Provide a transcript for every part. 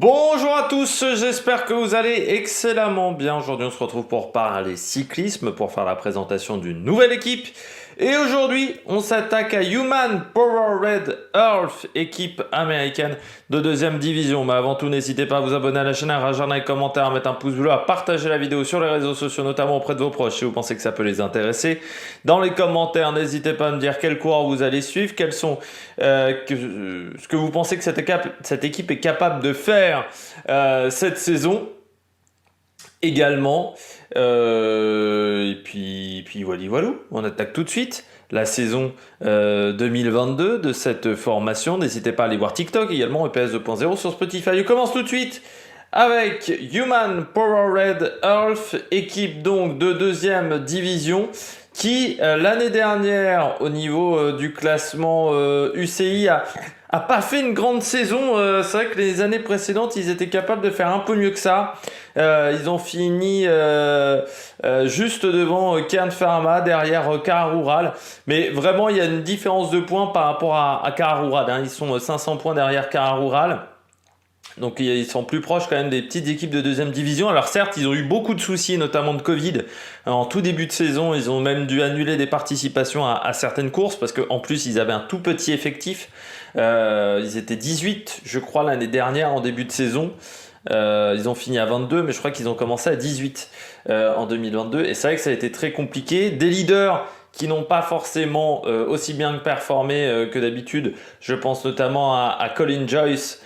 Bonjour à tous, j'espère que vous allez excellemment bien. Aujourd'hui, on se retrouve pour parler cyclisme, pour faire la présentation d'une nouvelle équipe. Et aujourd'hui, on s'attaque à Human Powered Earth, équipe américaine de deuxième division. Mais avant tout, n'hésitez pas à vous abonner à la chaîne, à réagir dans les commentaires, à mettre un pouce bleu, à partager la vidéo sur les réseaux sociaux, notamment auprès de vos proches, si vous pensez que ça peut les intéresser. Dans les commentaires, n'hésitez pas à me dire quel coureur vous allez suivre, quels sont ce que vous pensez que cette équipe est capable de faire cette saison également. Et puis voilà, on attaque tout de suite la saison 2022 de cette formation. N'hésitez pas à aller voir TikTok également, EPS 2.0 sur Spotify. On commence tout de suite avec Human Powered Earth, équipe donc de deuxième division qui l'année dernière au niveau du classement UCI a pas fait une grande saison. C'est vrai que les années précédentes ils étaient capables de faire un peu mieux que ça. Ils ont fini juste devant Kern Pharma, derrière Cara Rural, mais vraiment il y a une différence de points par rapport à Cara Rural, hein. Ils sont 500 points derrière Cara Rural. Donc ils sont plus proches quand même des petites équipes de deuxième division. Alors certes, ils ont eu beaucoup de soucis, notamment de Covid. En tout début de saison, ils ont même dû annuler des participations à certaines courses parce qu'en plus, ils avaient un tout petit effectif. Ils étaient 18, je crois, l'année dernière en début de saison. Ils ont fini à 22, mais je crois qu'ils ont commencé à 18 en 2022. Et c'est vrai que ça a été très compliqué. Des leaders qui n'ont pas forcément aussi bien performé que d'habitude. Je pense notamment à Colin Joyce,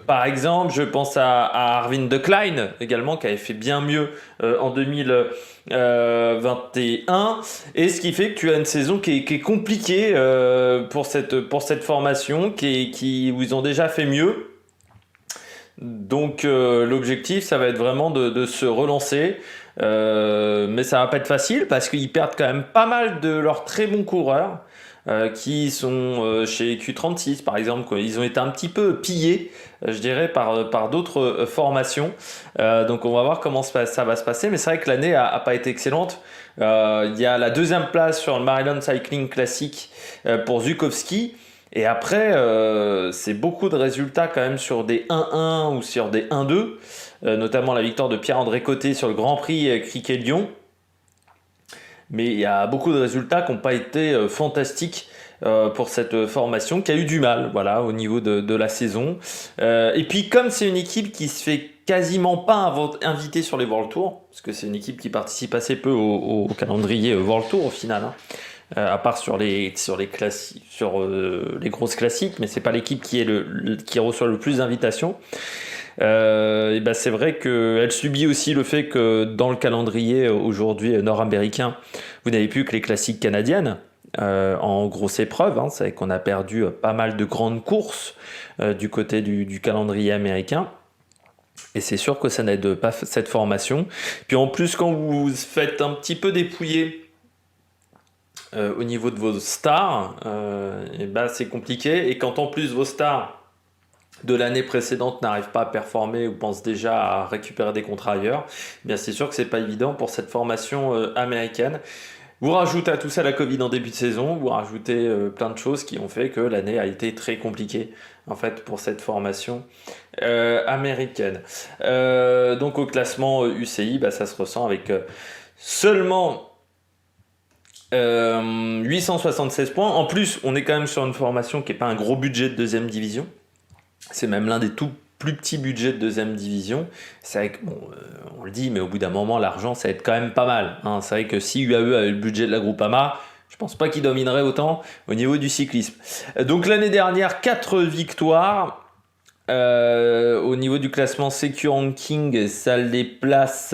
par exemple. Je pense à Arvin De Klein également, qui avait fait bien mieux en 2021, et ce qui fait que tu as une saison qui est compliquée pour cette formation où ils ont déjà fait mieux. Donc l'objectif ça va être vraiment de se relancer, mais ça va pas être facile parce qu'ils perdent quand même pas mal de leurs très bons coureurs qui sont chez Q36 par exemple, quoi. Ils ont été un petit peu pillés, je dirais, par d'autres formations. Donc on va voir comment ça va se passer, mais c'est vrai que l'année a pas été excellente. Il y a la deuxième place sur le Maryland Cycling Classic pour Zukowski. Et après, c'est beaucoup de résultats quand même sur des 1-1 ou sur des 1-2, notamment la victoire de Pierre-André Côté sur le Grand Prix Criquet-Lyon. Mais il y a beaucoup de résultats qui n'ont pas été fantastiques pour cette formation, qui a eu du mal, voilà, au niveau de la saison. Et puis comme c'est une équipe qui se fait quasiment pas inviter sur les World Tour, parce que c'est une équipe qui participe assez peu au calendrier World Tour au final, hein. À part sur les grosses classiques, mais c'est pas l'équipe qui reçoit le plus d'invitations. Et ben c'est vrai qu'elle subit aussi le fait que dans le calendrier aujourd'hui nord-américain, vous n'avez plus que les classiques canadiennes en grosse épreuve, hein. C'est vrai qu'on a perdu pas mal de grandes courses du côté du calendrier américain. Et c'est sûr que ça n'aide pas cette formation. Puis en plus, quand vous faites un petit peu dépouiller au niveau de vos stars, et ben c'est compliqué. Et quand en plus vos stars de l'année précédente n'arrivent pas à performer ou pensent déjà à récupérer des contrats ailleurs, eh bien c'est sûr que c'est pas évident pour cette formation américaine. Vous rajoutez à tout ça la Covid en début de saison, vous rajoutez plein de choses qui ont fait que l'année a été très compliquée en fait pour cette formation américaine. Donc au classement UCI, bah, ça se ressent avec seulement 876 points. En plus, on est quand même sur une formation qui n'est pas un gros budget de deuxième division. C'est même l'un des tout plus petits budgets de deuxième division. C'est vrai que, bon, on le dit, mais au bout d'un moment, l'argent, ça va être quand même pas mal, hein. C'est vrai que si UAE avait le budget de la Groupama, je pense pas qu'il dominerait autant au niveau du cyclisme. Donc l'année dernière, 4 victoires. Au niveau du classement Secure Ranking, ça les place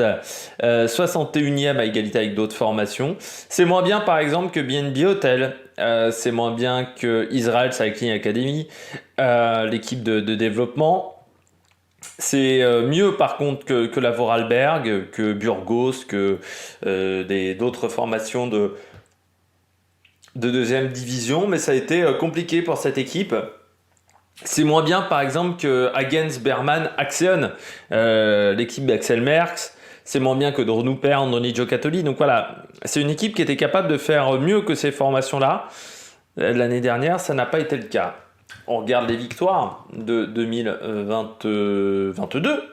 61e à égalité avec d'autres formations. C'est moins bien par exemple que BNB Hotel, c'est moins bien que Israel Cycling Academy, l'équipe de développement. C'est mieux par contre que la Vorarlberg, que Burgos, que d'autres formations de deuxième division, mais ça a été compliqué pour cette équipe. C'est moins bien par exemple que Hagens Berman Axion, l'équipe d'Axel Merckx. C'est moins bien que Dronu-Per, Androni Giocattoli. Donc voilà, c'est une équipe qui était capable de faire mieux que ces formations-là. L'année dernière, ça n'a pas été le cas. On regarde les victoires de 2022,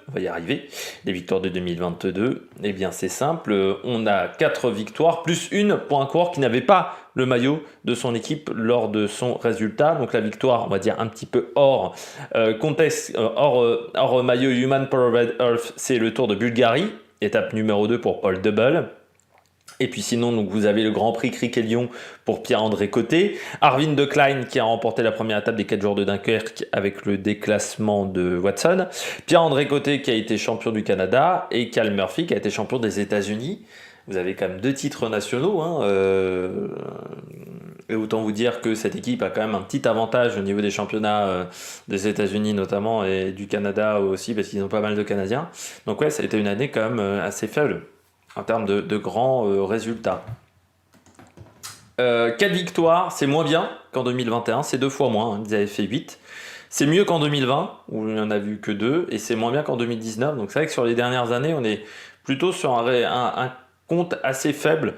on va y arriver, les victoires de 2022, eh bien c'est simple, on a 4 victoires plus une pour un coureur qui n'avait pas le maillot de son équipe lors de son résultat, donc la victoire, on va dire un petit peu hors contexte, hors maillot Human Powered Earth, c'est le Tour de Bulgarie, étape numéro 2 pour Paul Dubble. Et puis sinon, donc vous avez le Grand Prix Criquet-Lyon pour Pierre-André Côté. Arvin de Klein qui a remporté la première étape des 4 jours de Dunkerque avec le déclassement de Watson. Pierre-André Côté qui a été champion du Canada. Et Cal Murphy qui a été champion des États-Unis. Vous avez quand même 2 titres nationaux. Et autant vous dire que cette équipe a quand même un petit avantage au niveau des championnats des États-Unis notamment et du Canada aussi parce qu'ils ont pas mal de Canadiens. Donc ouais, ça a été une année quand même assez faible en termes de grands résultats. 4 victoires, c'est moins bien qu'en 2021, c'est 2 fois moins, ils avaient fait 8. C'est mieux qu'en 2020, où il n'y en a vu que 2, et c'est moins bien qu'en 2019. Donc c'est vrai que sur les dernières années, on est plutôt sur un compte assez faible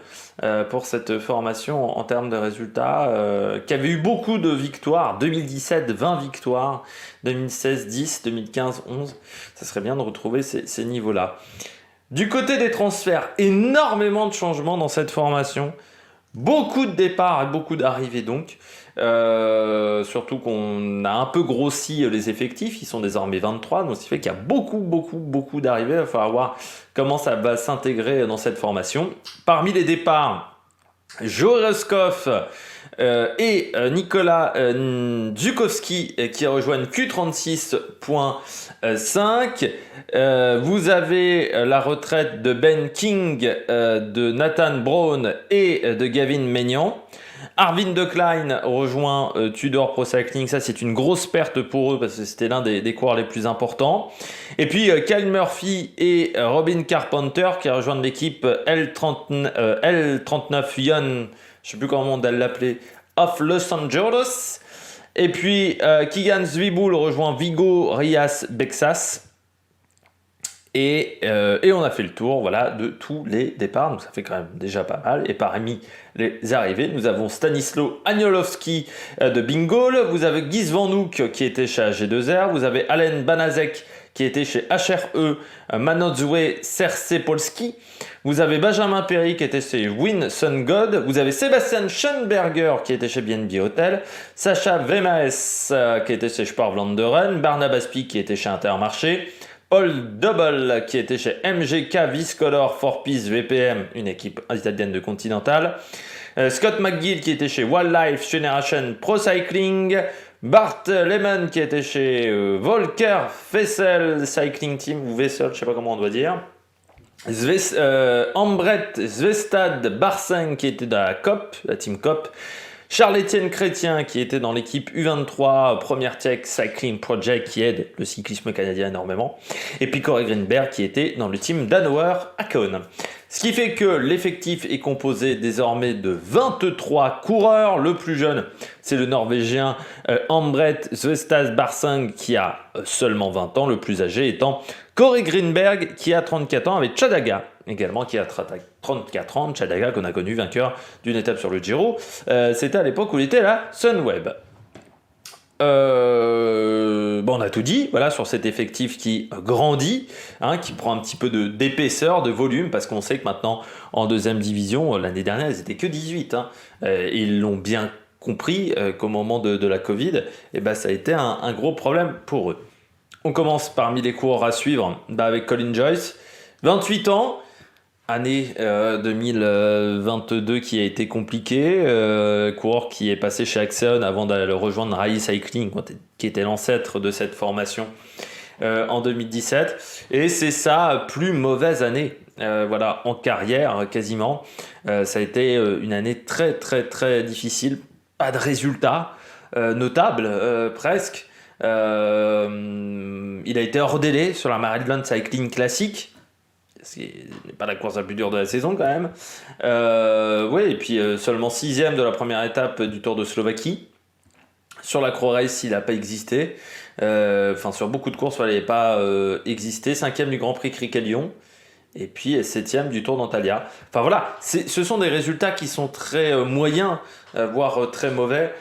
pour cette formation en termes de résultats, qui avait eu beaucoup de victoires, 2017, 20 victoires, 2016, 10, 2015, 11. Ça serait bien de retrouver ces niveaux-là. Du côté des transferts, énormément de changements dans cette formation. Beaucoup de départs et beaucoup d'arrivées donc. Surtout qu'on a un peu grossi les effectifs. Ils sont désormais 23. Donc ce qui fait qu'il y a beaucoup d'arrivées. Il va falloir voir comment ça va s'intégrer dans cette formation. Parmi les départs, Joe Roscoff et Nicolas Zukowski qui rejoignent Q36.5. Vous avez la retraite de Ben King, de Nathan Brown et de Gavin Maignan. Arvin de Klein rejoint Tudor Pro Cycling. Ça, c'est une grosse perte pour eux parce que c'était l'un des coureurs les plus importants. Et puis Kyle Murphy et Robin Carpenter qui rejoignent l'équipe L39 Young, je ne sais plus comment on doit l'appeler, of Los Angeles. Et puis Keegan Zwiebul rejoint Vigo Rias Bexas. Et on a fait le tour voilà, de tous les départs, donc ça fait quand même déjà pas mal. Et parmi les arrivées, nous avons Stanisław Aniolowski de Bingol, vous avez Guy Van Hoek qui était chez AG2R, vous avez Alen Banaszek qui était chez HRE Manozwe Serce-Polski, vous avez Benjamin Perry qui était chez Win Sun God, vous avez Sébastien Schoenberger qui était chez BNB Hotel, Sacha Vemaes qui était chez Spar-Vlaanderen, Barnabas Pie qui était chez Intermarché, Paul Double qui était chez MGK Viscolor 4Piece VPM, une équipe italienne de Continental. Scott McGill qui était chez Wildlife Generation Pro Cycling. Bart Lehman qui était chez Volker Vessel Cycling Team, ou Vessel, je ne sais pas comment on doit dire. Ambret Zvestad Barseng qui était dans la COP, la Team COP. Charles-Étienne Chrétien qui était dans l'équipe U23 Première Tech Cycling Project qui aide le cyclisme canadien énormément. Et puis Corey Greenberg qui était dans le team Danoer à Cône. Ce qui fait que l'effectif est composé désormais de 23 coureurs. Le plus jeune, c'est le Norvégien Ambret Zvestad Barseng qui a seulement 20 ans. Le plus âgé étant Corey Greenberg qui a 34 ans avec Chadaga également qui a 34 ans. Chadaga qu'on a connu vainqueur d'une étape sur le Giro. C'était à l'époque où il était à Sunweb. On a tout dit voilà, sur cet effectif qui grandit, qui prend un petit peu d'épaisseur, de volume, parce qu'on sait que maintenant, en deuxième division, l'année dernière, ils n'étaient que 18. Ils l'ont bien compris qu'au moment de la Covid, ça a été un gros problème pour eux. On commence parmi les coureurs à suivre avec Colin Joyce, 28 ans, année 2022 qui a été compliquée, coureur qui est passé chez Axeon avant d'aller rejoindre Rai Cycling, qui était l'ancêtre de cette formation en 2017, et c'est sa plus mauvaise année en carrière quasiment. Ça a été une année très très très difficile, pas de résultats notables presque. Il a été hors délai sur la Maryland Cycling Classic, ce qui n'est pas la course la plus dure de la saison quand même. Et puis seulement 6e de la première étape du Tour de Slovaquie. Sur la Croix Race, il n'a pas existé. Sur beaucoup de courses, il n'avait pas existé. 5e du Grand Prix Criquet-Lyon. et puis est 7e du Tour d'Antalya. Enfin voilà, ce sont des résultats qui sont très moyens, voire très mauvais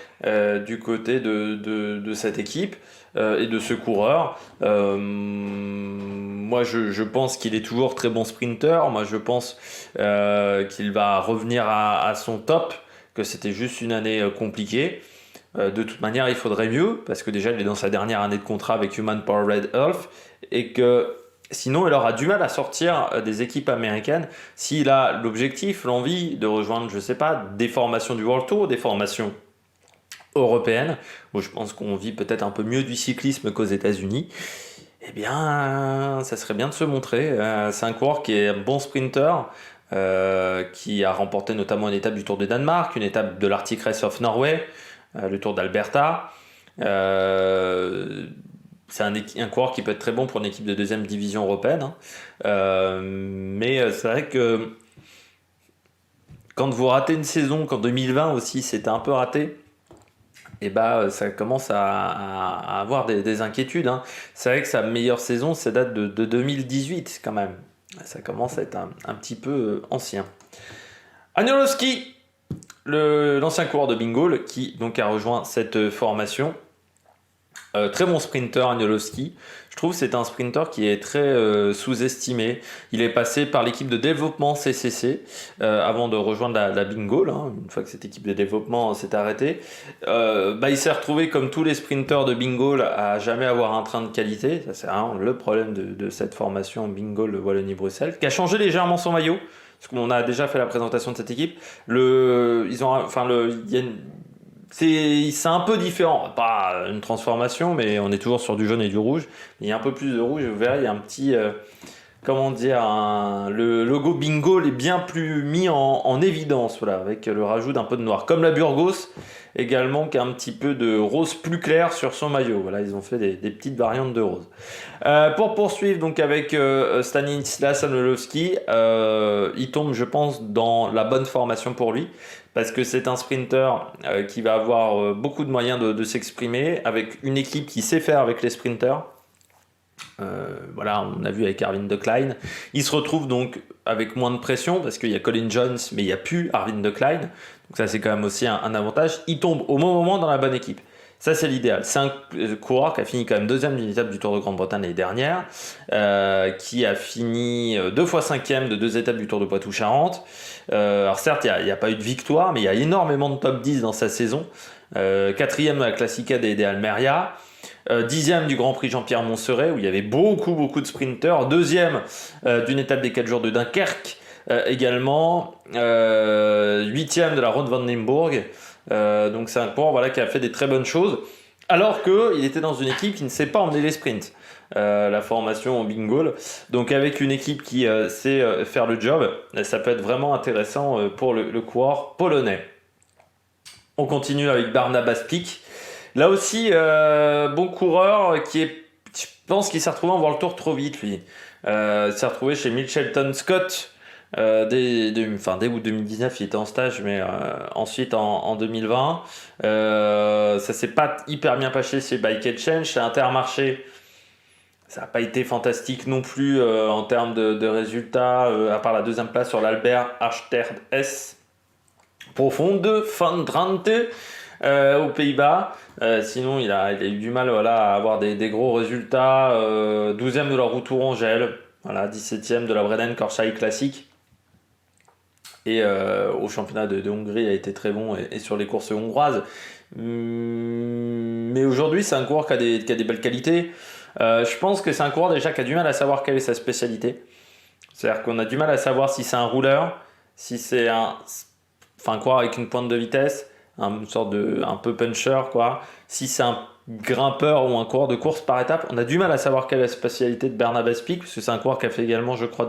du côté de cette équipe et de ce coureur. Moi, je pense qu'il est toujours très bon sprinter. Moi, je pense qu'il va revenir à son top, que c'était juste une année compliquée. De toute manière, il faudrait mieux, parce que déjà, il est dans sa dernière année de contrat avec Human Powered Health, et que sinon, il aura du mal à sortir des équipes américaines s'il a l'objectif, l'envie de rejoindre, je sais pas, des formations du World Tour, des formations européennes, où je pense qu'on vit peut-être un peu mieux du cyclisme qu'aux États-Unis. Eh bien, ça serait bien de se montrer. C'est un coureur qui est un bon sprinter, qui a remporté notamment une étape du Tour de Danemark, une étape de l'Arctic Race of Norway, le Tour d'Alberta. C'est un coureur qui peut être très bon pour une équipe de deuxième division européenne, hein. Mais c'est vrai que quand vous ratez une saison, qu'en 2020 aussi c'était un peu raté, et bah ça commence à avoir des inquiétudes, hein. C'est vrai que sa meilleure saison, ça date de 2018 quand même. Ça commence à être un petit peu ancien. Agnoloski, l'ancien coureur de Bingol, qui donc a rejoint cette formation. Très bon sprinter, Agnoloski. Je trouve que c'est un sprinter qui est très sous-estimé. Il est passé par l'équipe de développement CCC avant de rejoindre la Bingol, hein, une fois que cette équipe de développement s'est arrêtée. Il s'est retrouvé comme tous les sprinters de Bingol à jamais avoir un train de qualité. Ça, c'est vraiment le problème de cette formation Bingol Wallonie-Bruxelles, qui a changé légèrement son maillot. Parce qu'on a déjà fait la présentation de cette équipe. C'est un peu différent, pas une transformation, mais on est toujours sur du jaune et du rouge. Il y a un peu plus de rouge, vous verrez, il y a un petit, le logo Bingo est bien plus mis en évidence, voilà, avec le rajout d'un peu de noir. Comme la Burgos, également, qui a un petit peu de rose plus clair sur son maillot. Voilà, ils ont fait des petites variantes de rose. Pour poursuivre donc avec Stanislas Agnoloski, il tombe, je pense, dans la bonne formation pour lui, parce que c'est un sprinter qui va avoir beaucoup de moyens de s'exprimer, avec une équipe qui sait faire avec les sprinters. Voilà, on a vu avec Arvin de Klein. Il se retrouve donc avec moins de pression parce qu'il y a Colin Jones, mais il n'y a plus Arvin de Klein. Donc ça, c'est quand même aussi un avantage. Il tombe au bon moment dans la bonne équipe. Ça, c'est l'idéal. C'est un coureur qui a fini quand même deuxième d'une étape du Tour de Grande-Bretagne l'année dernière, qui a fini 2 fois cinquième de 2 étapes du Tour de Poitou-Charentes. Alors certes, il n'y a pas eu de victoire, mais il y a énormément de top 10 dans sa saison. Quatrième dans la Classica des Almeria. 10e du Grand Prix Jean-Pierre Montserrat où il y avait beaucoup de sprinters, 2e d'une étape des 4 jours de Dunkerque également, 8e de la Ronde van Limburg, donc c'est un coureur, voilà, qui a fait des très bonnes choses alors qu'il était dans une équipe qui ne sait pas emmener les sprints, la formation Bingol, donc avec une équipe qui sait faire le job, ça peut être vraiment intéressant pour le coureur polonais. On continue avec Barnabas Pic. Là aussi, bon coureur je pense qu'il s'est retrouvé en World Tour trop vite, lui. Il s'est retrouvé chez Mitchelton Scott dès août 2019, il était en stage, mais ensuite en 2020. Ça s'est pas hyper bien passé chez Bike Exchange, chez Intermarché. Ça n'a pas été fantastique non plus en termes de résultats, à part la deuxième place sur l'Albert Achterd S. Profonde, Van Drenthe. Aux Pays-Bas. Sinon, il a eu du mal, voilà, à avoir des gros résultats. 12e de la Route Tourangelle, voilà, 17e de la Breden Corsair Classic. Et au championnat de Hongrie, il a été très bon et sur les courses hongroises. Mais aujourd'hui, c'est un coureur qui a des belles qualités. Je pense que c'est un coureur déjà qui a du mal à savoir quelle est sa spécialité. C'est-à-dire qu'on a du mal à savoir si c'est un rouleur, si c'est un coureur avec une pointe de vitesse, une sorte un peu puncher, quoi. Si c'est un grimpeur ou un coureur de course par étape, on a du mal à savoir quelle est la spécialité de Barnabas Pic, parce que c'est un coureur qui a fait également, je crois,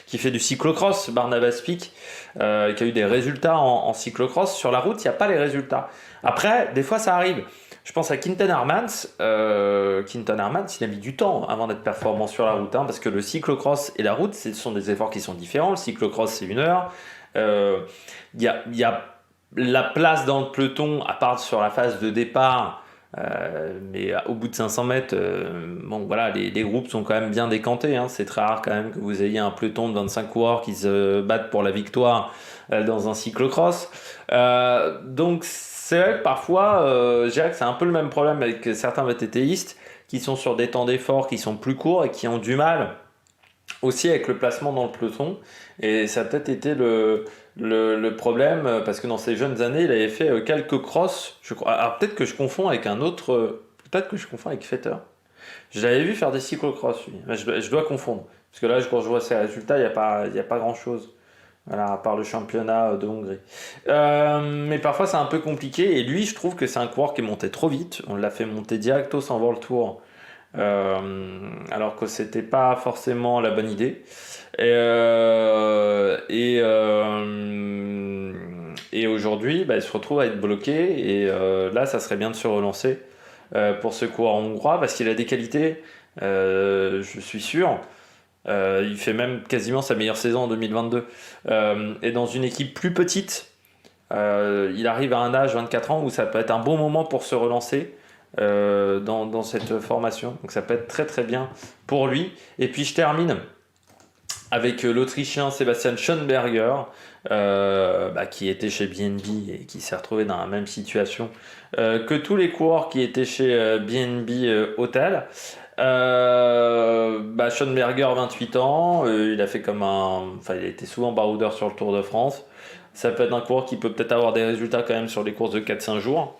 qui fait du cyclocross, Barnabas Pic, qui a eu des résultats en cyclocross. Sur la route, il n'y a pas les résultats. Après, des fois, ça arrive. Je pense à Quinten Hermans. Quinten Hermans, il a mis du temps avant d'être performant sur la route, hein, parce que le cyclocross et la route, ce sont des efforts qui sont différents. Le cyclocross, c'est 1 heure. Il y a la place dans le peloton, à part sur la phase de départ, Mais au bout de 500 mètres, bon voilà, les groupes sont quand même bien décantés, hein. C'est très rare quand même que vous ayez un peloton de 25 coureurs qui se battent pour la victoire dans un cyclocross. Donc c'est vrai que parfois, je dirais que c'est un peu le même problème avec certains VTTistes qui sont sur des temps d'effort qui sont plus courts et qui ont du mal aussi avec le placement dans le peloton. Et ça a peut-être été le problème, parce que dans ses jeunes années, il avait fait quelques crosses, je crois. Alors peut-être que je confonds avec un autre, peut-être que je confonds avec Fetter. Je l'avais vu faire des cyclocross, lui. Mais je dois confondre. Parce que là, quand je vois ses résultats, il y a pas grand-chose. Voilà, à part le championnat de Hongrie. Mais parfois, c'est un peu compliqué. Et lui, je trouve que c'est un coureur qui est monté trop vite. On l'a fait monter directo sans voir le tour, alors que c'était pas forcément la bonne idée. Et aujourd'hui, bah, il se retrouve à être bloqué. Et là, ça serait bien de se relancer pour ce coureur hongrois parce qu'il a des qualités, je suis sûr. Il fait même quasiment sa meilleure saison en 2022. Et dans une équipe plus petite, il arrive à un âge, 24 ans, où ça peut être un bon moment pour se relancer dans cette formation. Donc ça peut être très très bien pour lui. Et puis je termine avec l'Autrichien Sebastian Schoenberger, qui était chez BNB et qui s'est retrouvé dans la même situation que tous les coureurs qui étaient chez BNB Hotel. Schoenberger, 28 ans, il a fait enfin, il a été souvent baroudeur sur le Tour de France. Ça peut être un coureur qui peut peut-être avoir des résultats quand même sur les courses de 4-5 jours.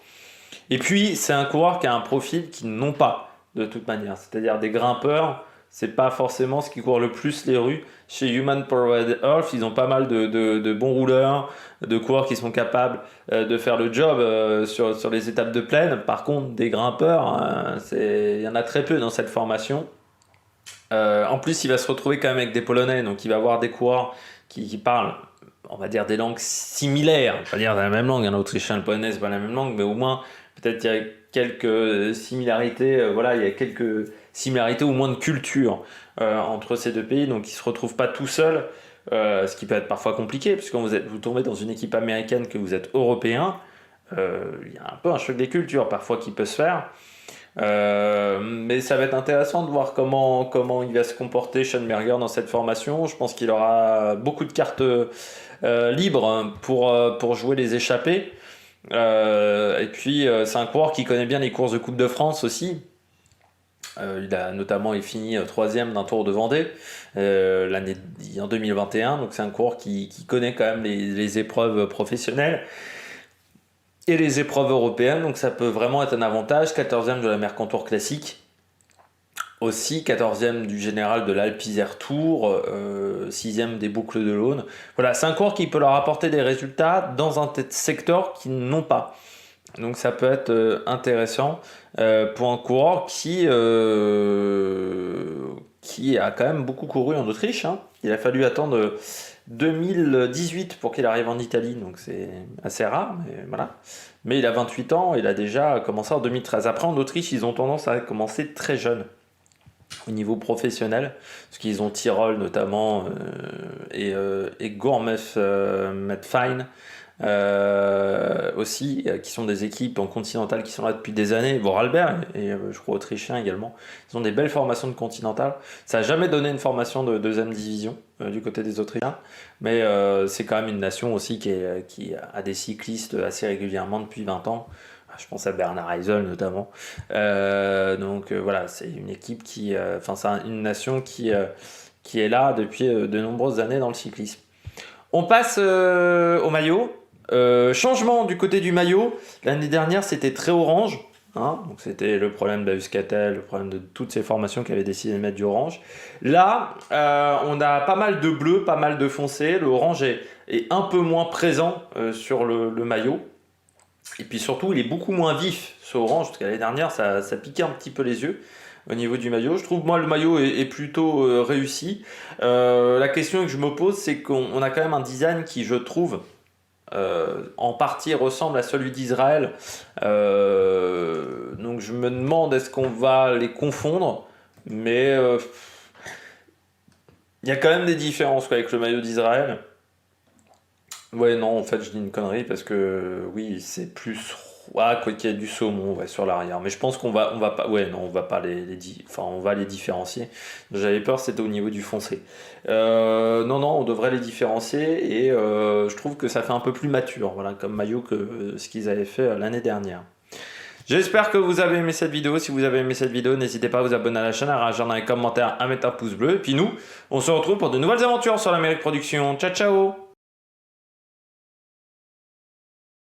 Et puis, c'est un coureur qui a un profil qu'ils n'ont pas, de toute manière. C'est-à-dire des grimpeurs, c'est pas forcément ce qui court le plus les rues. Chez Human Powered Earth, ils ont pas mal de bons rouleurs, de coureurs qui sont capables de faire le job sur les étapes de plaine. Par contre, des grimpeurs, il y en a très peu dans cette formation. En plus, il va se retrouver quand même avec des Polonais, donc il va avoir des coureurs qui parlent, on va dire, des langues similaires. Pas dire la même langue, un autrichien, le polonais, c'est pas la même langue, mais au moins, peut-être il y a quelques similarités, voilà, il y a quelques similarités ou moins de culture entre ces deux pays, donc ils se retrouvent pas tout seuls, ce qui peut être parfois compliqué, puisque quand vous tombez dans une équipe américaine, que vous êtes européen, il y a un peu un choc des cultures parfois qui peut se faire. Mais ça va être intéressant de voir comment il va se comporter Schoenberger dans cette formation. Je pense qu'il aura beaucoup de cartes libres pour jouer les échappées. Et puis c'est un coureur qui connaît bien les courses de Coupe de France aussi. Il a notamment fini troisième d'un Tour de Vendée l'année en 2021. Donc c'est un coureur qui connaît quand même les épreuves professionnelles et les épreuves européennes, donc ça peut vraiment être un avantage. 14e de la Mercantour Classique, aussi 14e du Général de l'Alpe Isère Tour, 6e des Boucles de l'Aune. Voilà, c'est un cours qui peut leur apporter des résultats dans un secteur qu'ils n'ont pas. Donc ça peut être intéressant pour un coureur qui a quand même beaucoup couru en Autriche, hein. Il a fallu attendre 2018 pour qu'il arrive en Italie, donc c'est assez rare, mais voilà. Mais il a 28 ans, il a déjà commencé en 2013. Après, en Autriche, ils ont tendance à commencer très jeune au niveau professionnel, parce qu'ils ont Tyrol notamment et Gourmef Medfine aussi, qui sont des équipes en continental qui sont là depuis des années. Vorarlberg et je crois autrichien également. Ils ont des belles formations de continental. Ça n'a jamais donné une formation de deuxième division du côté des Autrichiens, mais c'est quand même une nation aussi qui a des cyclistes assez régulièrement depuis 20 ans. Je pense à Bernard Heisel notamment. Voilà, c'est une équipe c'est une nation qui est là depuis de nombreuses années dans le cyclisme. On passe au maillot. Changement du côté du maillot. L'année dernière, c'était très orange. Hein, donc c'était le problème d'Euskaltel, le problème de toutes ces formations qui avaient décidé de mettre du orange. Là, on a pas mal de bleu, pas mal de foncé. Le orange est un peu moins présent sur le maillot. Et puis surtout, il est beaucoup moins vif, ce orange, parce qu'à l'année dernière, ça piquait un petit peu les yeux au niveau du maillot. Je trouve, moi, le maillot est plutôt réussi. La question que je me pose, c'est qu'on a quand même un design qui, je trouve, en partie ressemble à celui d'Israël. Donc je me demande, est-ce qu'on va les confondre? Mais il y a quand même des différences avec le maillot d'Israël. Ouais, non, en fait, je dis une connerie parce que oui, c'est plus Ah, quoi qu'il y ait du saumon ouais, sur l'arrière. Mais je pense on va pas. Ouais, non, on va pas enfin, on va les différencier. J'avais peur, c'était au niveau du foncé. Non, non, on devrait les différencier et je trouve que ça fait un peu plus mature, voilà, comme maillot que ce qu'ils avaient fait l'année dernière. J'espère que vous avez aimé cette vidéo. Si vous avez aimé cette vidéo, n'hésitez pas à vous abonner à la chaîne, à réagir dans les commentaires, à mettre un pouce bleu. Et puis nous, on se retrouve pour de nouvelles aventures sur l'Amérique Production. Ciao, ciao!